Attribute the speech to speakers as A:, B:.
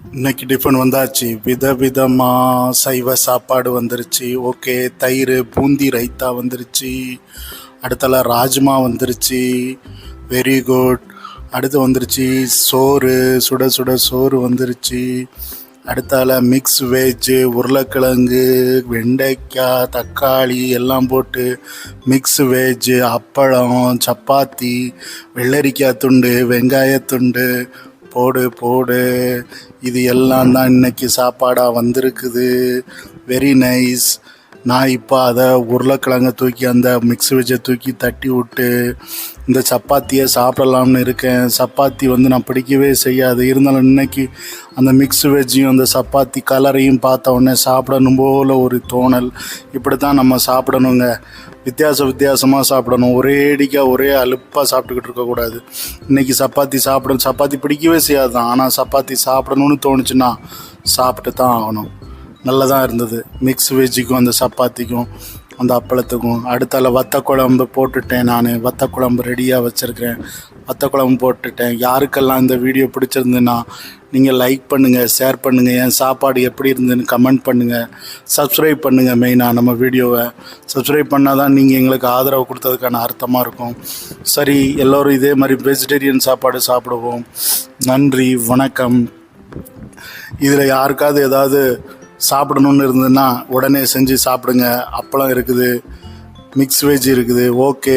A: இன்னைக்கு டிஃபன் வந்தாச்சு. விதவிதமாக சைவ சாப்பாடு வந்துருச்சு. ஓகே, தயிர் பூந்தி ரைத்தா வந்துருச்சு. அடுத்தால ராஜ்மா வந்துருச்சு. Very good. அடுத்து வந்துருச்சு சோறு, சுட சுட சோறு வந்துருச்சு. அடுத்தால மிக்ஸ் வெஜ்ஜு, உருளைக்கிழங்கு, வெண்டைக்காய், தக்காளி எல்லாம் போட்டு மிக்ஸ் வெஜ்ஜு, அப்பளம், சப்பாத்தி, வெள்ளரிக்காய் துண்டு, வெங்காயத்துண்டு போடு போடு. இது எல்லாம் தான் இன்னைக்கு சாப்பாடாக வந்திருக்குது. Very nice. நான் இப்போ அதை உருளைக்கிழங்கை தூக்கி அந்த மிக்ஸ் வெஜ்ஜை தூக்கி தட்டி விட்டு இந்த சப்பாத்தியை சாப்பிடலாம்னு இருக்கேன். சப்பாத்தி நான் பிடிக்கவே செய்யாது. இருந்தாலும் இன்னைக்கு அந்த மிக்ஸ் வெஜ்ஜையும் அந்த சப்பாத்தி கலரையும் பார்த்த உடனே சாப்பிடணும் போல் ஒரு தோணல். இப்படி தான் நம்ம சாப்பிடணுங்க. வித்தியாசமாக சாப்பிடணும். ஒரேடிக்காக ஒரே அலுப்பாக சாப்பிட்டுக்கிட்டு இருக்கக்கூடாது. இன்றைக்கி சப்பாத்தி பிடிக்கவே செய்யாது தான். ஆனால் சப்பாத்தி சாப்பிடணும்னு தோணுச்சுன்னா சாப்பிட்டு தான் ஆகணும். நல்லதாக இருந்தது. மிக்ஸ் வெஜ்ஜுக்கும் அந்த சப்பாத்திக்கும் அந்த அப்பளத்துக்கும். அடுத்தால வத்த குழம்பு போட்டுட்டேன். நான் வத்த குழம்பு ரெடியாக வச்சுருக்கிறேன். வத்த குழம்பு போட்டுட்டேன். யாருக்கெல்லாம் இந்த வீடியோ பிடிச்சிருந்துன்னா நீங்கள் லைக் பண்ணுங்கள், ஷேர் பண்ணுங்கள். என் சாப்பாடு எப்படி இருந்ததுன்னு கமெண்ட் பண்ணுங்கள். சப்ஸ்கிரைப் பண்ணுங்கள். மெயினாக நம்ம வீடியோவை சப்ஸ்கிரைப் பண்ணால் தான் நீங்கள் எங்களுக்கு ஆதரவு கொடுத்ததுக்கான அர்த்தமாக இருக்கும். சரி, எல்லோரும் இதே மாதிரி வெஜிடேரியன் சாப்பாடு சாப்பிடுவோம். நன்றி, வணக்கம். இதில் யாருக்காவது ஏதாவது சாப்பிடணுன்னு இருந்ததுன்னா உடனே செஞ்சு சாப்பிடுங்க. அப்பளம் இருக்குது, மிக்ஸ் வெஜ் இருக்குது. ஓகே.